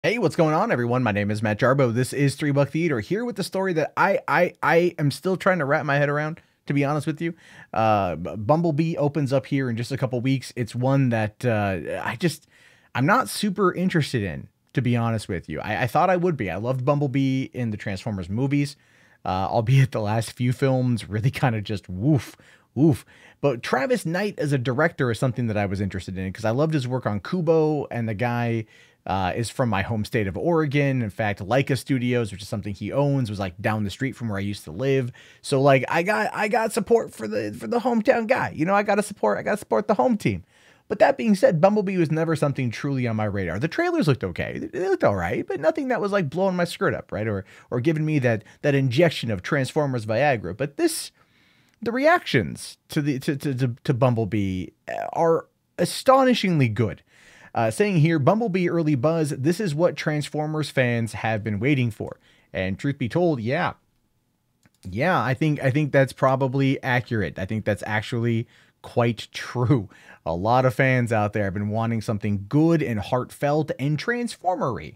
Hey, what's going on, everyone? My name is Matt Jarbo. This is Three Buck Theater, here with the story that I am still trying to wrap my head around, to be honest with you. Bumblebee opens up here in just a couple weeks. It's one that I'm not super interested in, to be honest with you. I thought I would be. I loved Bumblebee in the Transformers movies, albeit the last few films really kind of just woof, woof. But Travis Knight as a director is something that I was interested in because I loved his work on Kubo, and the guy is from my home state of Oregon. In fact, Leica Studios, which is something he owns, was like down the street from where I used to live. So like I got support for the hometown guy. You know, I got to support the home team. But that being said, Bumblebee was never something truly on my radar. The trailers looked okay. They looked all right, but nothing that was like blowing my skirt up, right? Or giving me that injection of Transformers Viagra. But the reactions to Bumblebee are astonishingly good. Saying here, Bumblebee early buzz, this is what Transformers fans have been waiting for. And truth be told, yeah, I think that's probably accurate. I think that's actually quite true. A lot of fans out there have been wanting something good and heartfelt and transformery.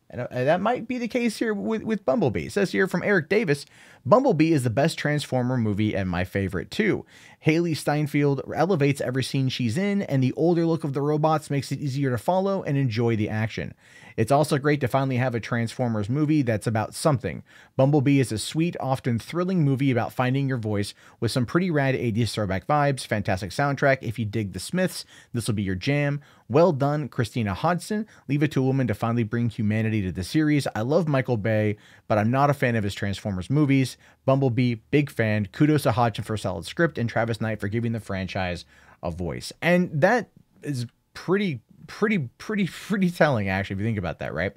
And that might be the case here with Bumblebee. It says here from Eric Davis, Bumblebee is the best Transformer movie and my favorite too. Hailee Steinfeld elevates every scene she's in, and the older look of the robots makes it easier to follow and enjoy the action. It's also great to finally have a Transformers movie that's about something. Bumblebee is a sweet, often thrilling movie about finding your voice with some pretty rad 80s throwback vibes, fantastic soundtrack. If you dig the Smiths, this will be your jam. Well done, Christina Hodson. Leave it to a woman to finally bring humanity to the series. I love Michael Bay, but I'm not a fan of his Transformers movies. Bumblebee, big fan. Kudos to Hodgson for a solid script and Travis Knight for giving the franchise a voice. And that is pretty telling, actually, if you think about that, right?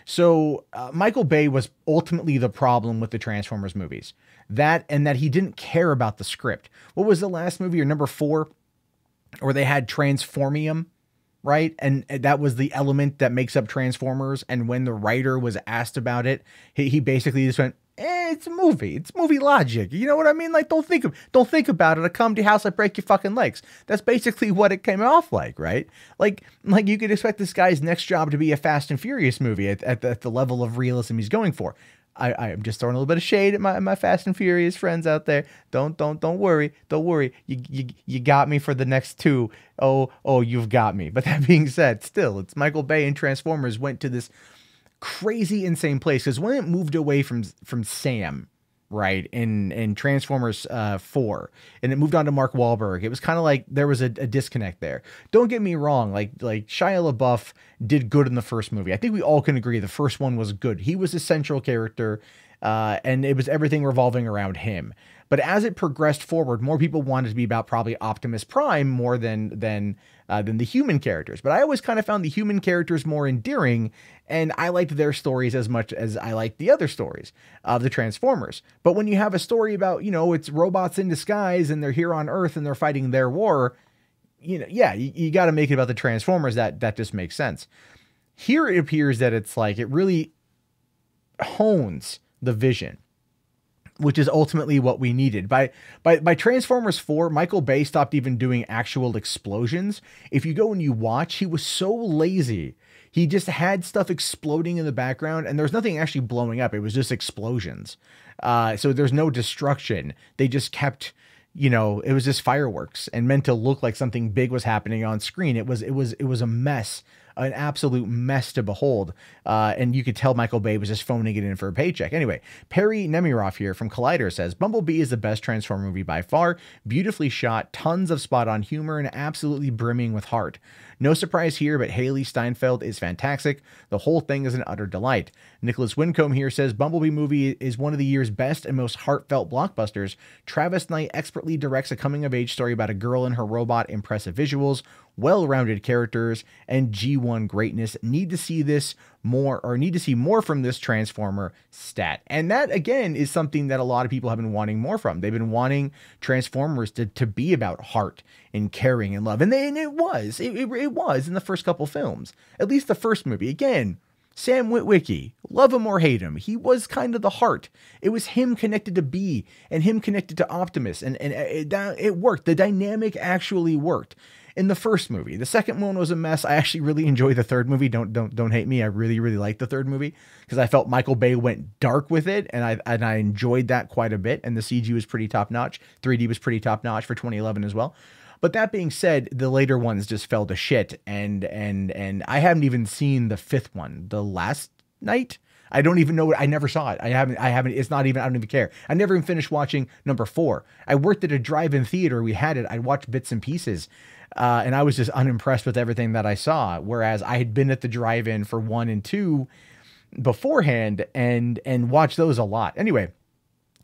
So Michael Bay was ultimately the problem with the Transformers movies. That he didn't care about the script. What was the last movie, or number 4, where they had Transformium, right? And that was the element that makes up Transformers. And when the writer was asked about it, he basically just went, it's a movie. It's movie logic. You know what I mean? Like, don't think about it. I come to your house, I break your fucking legs. That's basically what it came off like, right? Like you could expect this guy's next job to be a Fast and Furious movie at the level of realism he's going for. I'm just throwing a little bit of shade at my Fast and Furious friends out there. Don't worry. You got me for the next 2. Oh, you've got me. But that being said, still, it's Michael Bay, and Transformers went to this crazy insane place because when it moved away from Sam, right, in Transformers 4, and it moved on to Mark Wahlberg, it was kind of like there was a disconnect there. Don't get me wrong, like Shia LaBeouf did good in the first movie. I think we all can agree the first one was good. He was a central character, and it was everything revolving around him. But as it progressed forward, more people wanted to be about probably Optimus Prime more than the human characters. But I always kind of found the human characters more endearing, and I liked their stories as much as I liked the other stories of the Transformers. But when you have a story about, it's robots in disguise and they're here on Earth and they're fighting their war, you got to make it about the Transformers. That just makes sense. Here it appears that it's like it really hones the vision, which is ultimately what we needed. By Transformers 4, Michael Bay stopped even doing actual explosions. If you go and you watch, he was so lazy. He just had stuff exploding in the background, and there's nothing actually blowing up. It was just explosions. So there's no destruction. They just kept, it was just fireworks and meant to look like something big was happening on screen. It was a mess. An absolute mess to behold. And you could tell Michael Bay was just phoning it in for a paycheck. Anyway, Perry Nemiroff here from Collider says, Bumblebee is the best Transformer movie by far. Beautifully shot, tons of spot-on humor, and absolutely brimming with heart. No surprise here, but Hailee Steinfeld is fantastic. The whole thing is an utter delight. Nicholas Wincombe here says, Bumblebee movie is one of the year's best and most heartfelt blockbusters. Travis Knight expertly directs a coming-of-age story about a girl and her robot, impressive visuals, well-rounded characters, and G1 greatness. Need to see more from this Transformer stat. And that, again, is something that a lot of people have been wanting more from. They've been wanting Transformers to be about heart and caring and love. And it was in the first couple films. At least the first movie. Again, Sam Witwicky, love him or hate him, he was kind of the heart. It was him connected to B and him connected to Optimus, and it worked. The dynamic actually worked. in the first movie. The second one was a mess. I actually really enjoyed the third movie. Don't hate me. I really, really liked the third movie because I felt Michael Bay went dark with it, and I enjoyed that quite a bit. And the CG was pretty top notch. 3D was pretty top notch for 2011 as well. But that being said, the later ones just fell to shit, and I haven't even seen the fifth one, The Last Night. I don't even know. I never saw it. I haven't. It's not even. I don't even care. I never even finished watching number 4. I worked at a drive-in theater. We had it. I watched bits and pieces, and I was just unimpressed with everything that I saw. Whereas I had been at the drive-in for 1 and 2 beforehand, and watched those a lot. Anyway,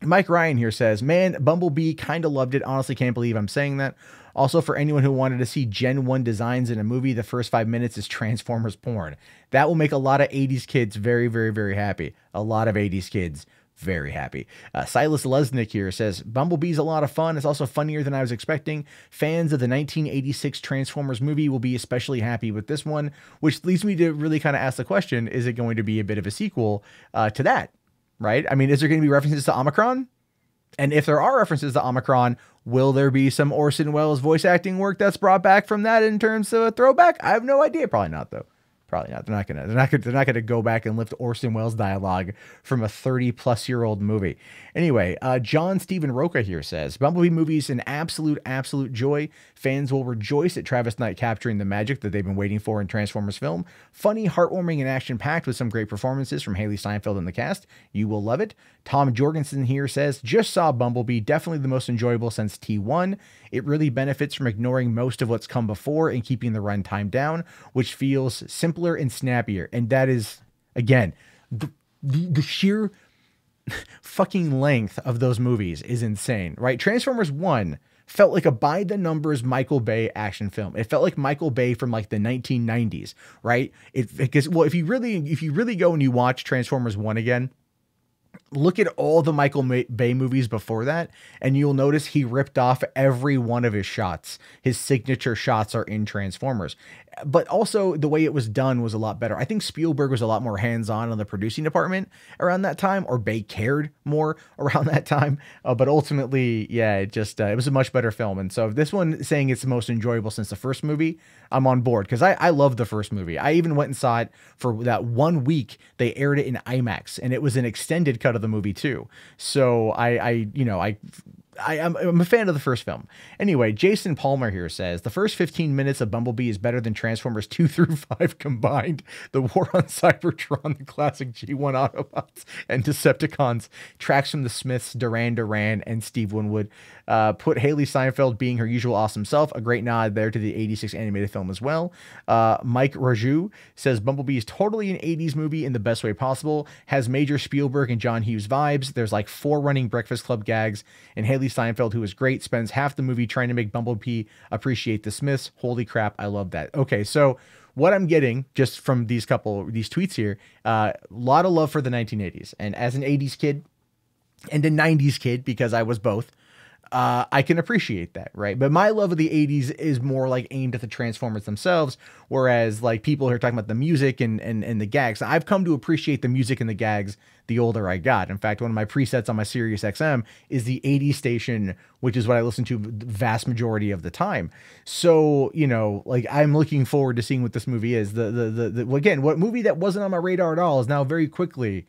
Mike Ryan here says, "Man, Bumblebee kind of loved it. Honestly, can't believe I'm saying that. Also, for anyone who wanted to see Gen 1 designs in a movie, the first 5 minutes is Transformers porn. That will make a lot of 80s kids very, very, very happy. A lot of 80s kids very happy." Silas Lesnick here says, "Bumblebee's a lot of fun. It's also funnier than I was expecting. Fans of the 1986 Transformers movie will be especially happy with this one," which leads me to really kind of ask the question, is it going to be a bit of a sequel to that? Right? I mean, is there going to be references to Omicron? And if there are references to Omicron, will there be some Orson Welles voice acting work that's brought back from that in terms of a throwback? I have no idea. Probably not, though. Probably not. They're not gonna go back and lift Orson Welles dialogue from a 30-plus-year-old movie. Anyway, John Stephen Roca here says, "Bumblebee movie's an absolute joy. Fans will rejoice at Travis Knight capturing the magic that they've been waiting for in Transformers film. Funny, heartwarming, and action-packed with some great performances from Hailee Steinfeld and the cast. You will love it." Tom Jorgensen here says, "Just saw Bumblebee. Definitely the most enjoyable since T1. It really benefits from ignoring most of what's come before and keeping the runtime down, which feels simpler and snappier." And that is, again, the sheer fucking length of those movies is insane, right? Transformers 1 felt like a by-the-numbers Michael Bay action film. It felt like Michael Bay from like the 1990s, right? Because, well, if you really go and you watch Transformers 1 again, look at all the Michael Bay movies before that, and you'll notice he ripped off every one of his shots. His signature shots are in Transformers. But also the way it was done was a lot better. I think Spielberg was a lot more hands-on the producing department around that time, or Bay cared more around that time. But ultimately, yeah, it was a much better film. And so if this one saying it's the most enjoyable since the first movie, I'm on board, because I love the first movie. I even went and saw it for that 1 week. They aired it in IMAX, and it was an extended cut of the movie too. So I'm a fan of the first film. Anyway, Jason Palmer here says, "The first 15 minutes of Bumblebee is better than Transformers 2 through 5 combined. The war on Cybertron, the classic G1 Autobots, and Decepticons, tracks from the Smiths, Duran Duran, and Steve Winwood. Put Hailee Steinfeld being her usual awesome self. A great nod there to the 86 animated film as well." Mike Raju says, "Bumblebee is totally an 80s movie in the best way possible. Has major Spielberg and John Hughes vibes. There's like 4 running Breakfast Club gags, and Hailee Steinfeld, who is great, spends half the movie trying to make Bumblebee appreciate the Smiths. Holy crap, I love that." Okay, so what I'm getting just from these tweets here, a lot of love for the 1980s. And as an 80s kid and a 90s kid, because I was both, I can appreciate that, right? But my love of the 80s is more like aimed at the Transformers themselves, whereas like people who are talking about the music and the gags, I've come to appreciate the music and the gags the older I got. In fact, one of my presets on my Sirius XM is the 80s station, which is what I listen to the vast majority of the time. So, like, I'm looking forward to seeing what this movie is. Again, what movie that wasn't on my radar at all is now very quickly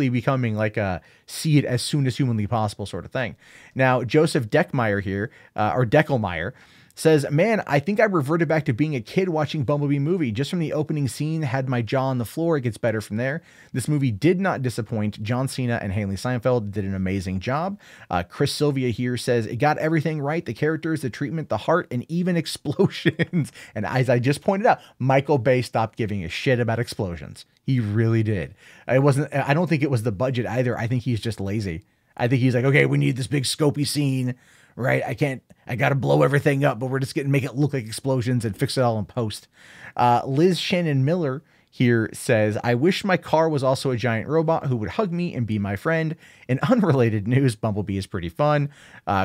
becoming like a see it as soon as humanly possible sort of thing. Now, Joseph Deckmeyer here, or Deckelmeyer, says, "Man, I think I reverted back to being a kid watching Bumblebee movie. Just from the opening scene, had my jaw on the floor. It gets better from there. This movie did not disappoint. John Cena and Hailee Steinfeld did an amazing job." Chris Sylvia here says, "It got everything right. The characters, the treatment, the heart, and even explosions." And as I just pointed out, Michael Bay stopped giving a shit about explosions. He really did. I don't think it was the budget either. I think he's just lazy. I think he's like, okay, we need this big scopy scene, right? I got to blow everything up, but we're just going to make it look like explosions and fix it all in post. Liz Shannon Miller here says, I wish my car was also a giant robot who would hug me and be my friend. In unrelated news, Bumblebee is pretty fun.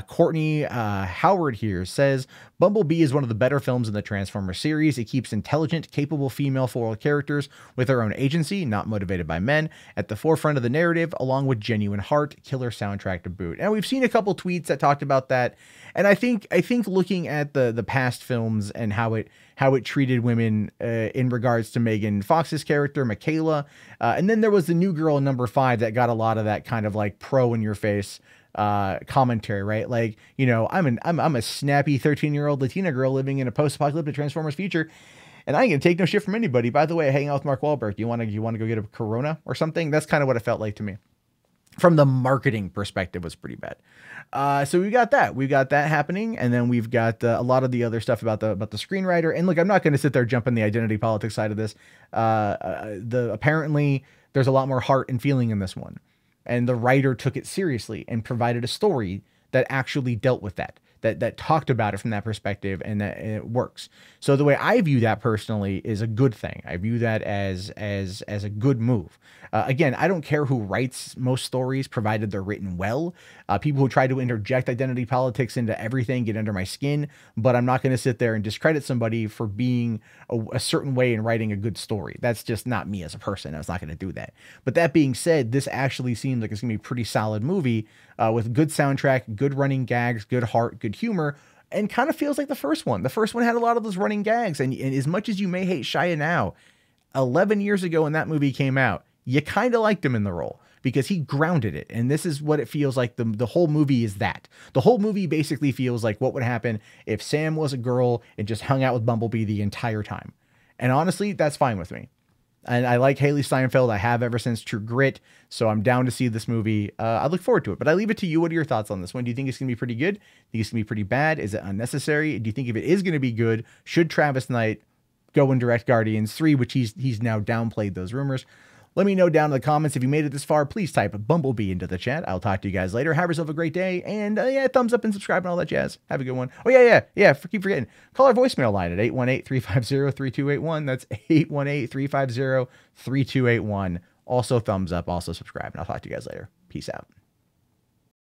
Courtney Howard here says, Bumblebee is one of the better films in the Transformers series. It keeps intelligent, capable female foil characters with their own agency, not motivated by men, at the forefront of the narrative, along with genuine heart, killer soundtrack to boot. And we've seen a couple tweets that talked about that. And I think looking at the past films and how it treated women in regards to Megan Fox's character, Michaela. And then there was the new girl in number 5 that got a lot of that kind of like pro in your face commentary, right? Like, you know, I'm a snappy 13-year-old Latina girl living in a post-apocalyptic Transformers future, and I ain't gonna take no shit from anybody. By the way, hanging out with Mark Wahlberg. Do you want to go get a Corona or something? That's kind of what it felt like to me. From the marketing perspective, was pretty bad. So we got that happening, and then we've got a lot of the other stuff about the screenwriter. And look, I'm not going to sit there jumping the identity politics side of this. Apparently there's a lot more heart and feeling in this one, and the writer took it seriously and provided a story that actually dealt with that talked about it from that perspective, and that it works. So the way I view that personally is a good thing. I view that as a good move. Again, I don't care who writes most stories, provided they're written well. People who try to interject identity politics into everything get under my skin, but I'm not going to sit there and discredit somebody for being a certain way in writing a good story. That's just not me as a person. I was not going to do that. But that being said, this actually seems like it's going to be a pretty solid movie with good soundtrack, good running gags, good heart, good humor, and kind of feels like the first one. The first one had a lot of those running gags, and as much as you may hate Shia now, 11 years ago when that movie came out, you kind of liked him in the role because he grounded it. And this is what it feels like. The whole movie is that. The whole movie basically feels like what would happen if Sam was a girl and just hung out with Bumblebee the entire time. And honestly, that's fine with me. And I like Hailee Steinfeld. I have ever since True Grit. So I'm down to see this movie. I look forward to it. But I leave it to you. What are your thoughts on this one? Do you think it's going to be pretty good? Do you think it's going to be pretty bad? Is it unnecessary? Do you think if it is going to be good, should Travis Knight go and direct Guardians 3, which he's now downplayed those rumors? Let me know down in the comments. If you made it this far, please type Bumblebee into the chat. I'll talk to you guys later. Have yourself a great day. And yeah, thumbs up and subscribe and all that jazz. Have a good one. Oh, yeah. Keep forgetting. Call our voicemail line at 818-350-3281. That's 818-350-3281. Also thumbs up, also subscribe. And I'll talk to you guys later. Peace out.